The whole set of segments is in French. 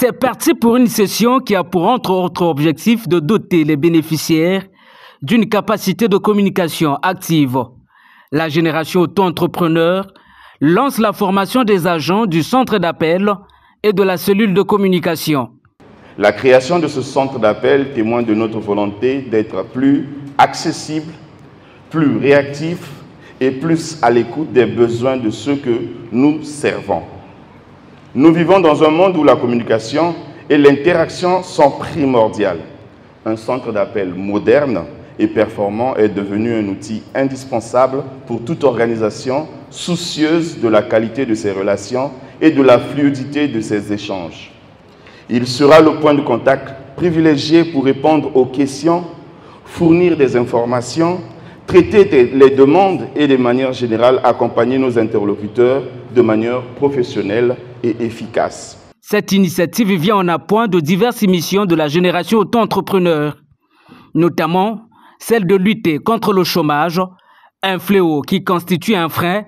C'est parti pour une session qui a pour entre autres objectif de doter les bénéficiaires d'une capacité de communication active. La génération auto-entrepreneur lance la formation des agents du centre d'appel et de la cellule de communication. La création de ce centre d'appel témoigne de notre volonté d'être plus accessible, plus réactif et plus à l'écoute des besoins de ceux que nous servons. Nous vivons dans un monde où la communication et l'interaction sont primordiales. Un centre d'appel moderne et performant est devenu un outil indispensable pour toute organisation soucieuse de la qualité de ses relations et de la fluidité de ses échanges. Il sera le point de contact privilégié pour répondre aux questions, fournir des informations, traiter les demandes et de manière générale accompagner nos interlocuteurs de manière professionnelle et efficace. Cette initiative vient en appoint de diverses missions de la génération auto-entrepreneur, notamment celle de lutter contre le chômage, un fléau qui constitue un frein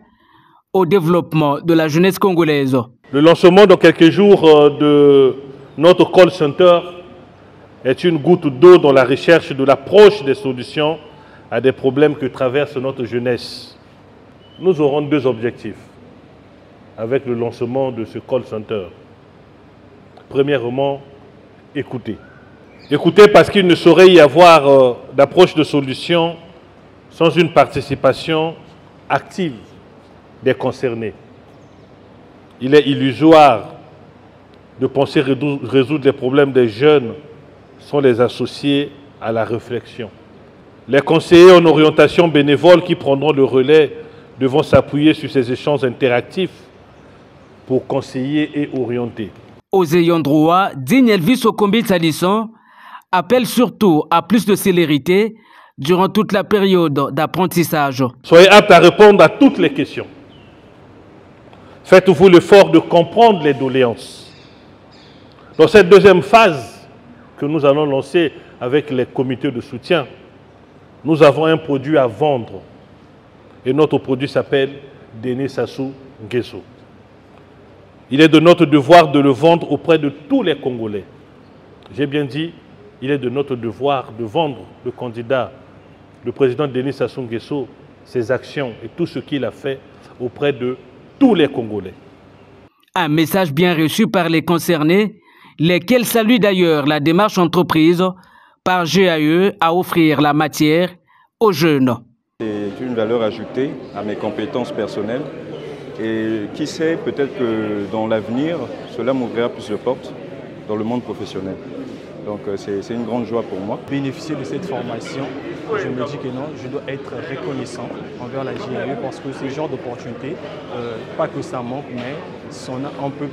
au développement de la jeunesse congolaise. Le lancement dans quelques jours de notre call center est une goutte d'eau dans la recherche de l'approche des solutions à des problèmes que traverse notre jeunesse. Nous aurons deux objectifs avec le lancement de ce call center. Premièrement, écouter. Écouter parce qu'il ne saurait y avoir d'approche de solution sans une participation active des concernés. Il est illusoire de penser résoudre les problèmes des jeunes sans les associer à la réflexion. Les conseillers en orientation bénévole qui prendront le relais devront s'appuyer sur ces échanges interactifs pour conseiller et orienter. Aux ayants droit, Digne Elvis Okombi Salisson appelle surtout à plus de célérité durant toute la période d'apprentissage. Soyez aptes à répondre à toutes les questions. Faites-vous l'effort de comprendre les doléances. Dans cette deuxième phase que nous allons lancer avec les comités de soutien, nous avons un produit à vendre. Et notre produit s'appelle Denis Sassou Nguesso. Il est de notre devoir de le vendre auprès de tous les Congolais. J'ai bien dit, il est de notre devoir de vendre le candidat, le président Denis Sassou Nguesso, ses actions et tout ce qu'il a fait auprès de tous les Congolais. Un message bien reçu par les concernés, lesquels saluent d'ailleurs la démarche entreprise par GAE à offrir la matière aux jeunes. C'est une valeur ajoutée à mes compétences personnelles et qui sait, peut-être que dans l'avenir, cela m'ouvrira plus de portes dans le monde professionnel. Donc c'est une grande joie pour moi. Bénéficier de cette formation, je me dis que non, je dois être reconnaissant envers la GAE parce que ce genre d'opportunité, pas que ça manque, mais c'en a un peu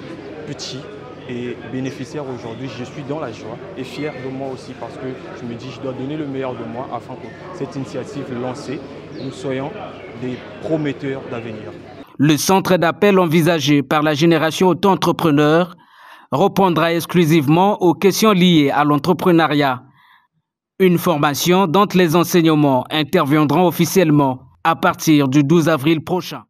petit. Et bénéficiaire aujourd'hui, je suis dans la joie et fier de moi aussi parce que je me dis que je dois donner le meilleur de moi afin que cette initiative lancée, nous soyons des prometteurs d'avenir. Le centre d'appel envisagé par la génération auto-entrepreneur répondra exclusivement aux questions liées à l'entrepreneuriat. Une formation dont les enseignements interviendront officiellement à partir du 12 avril prochain.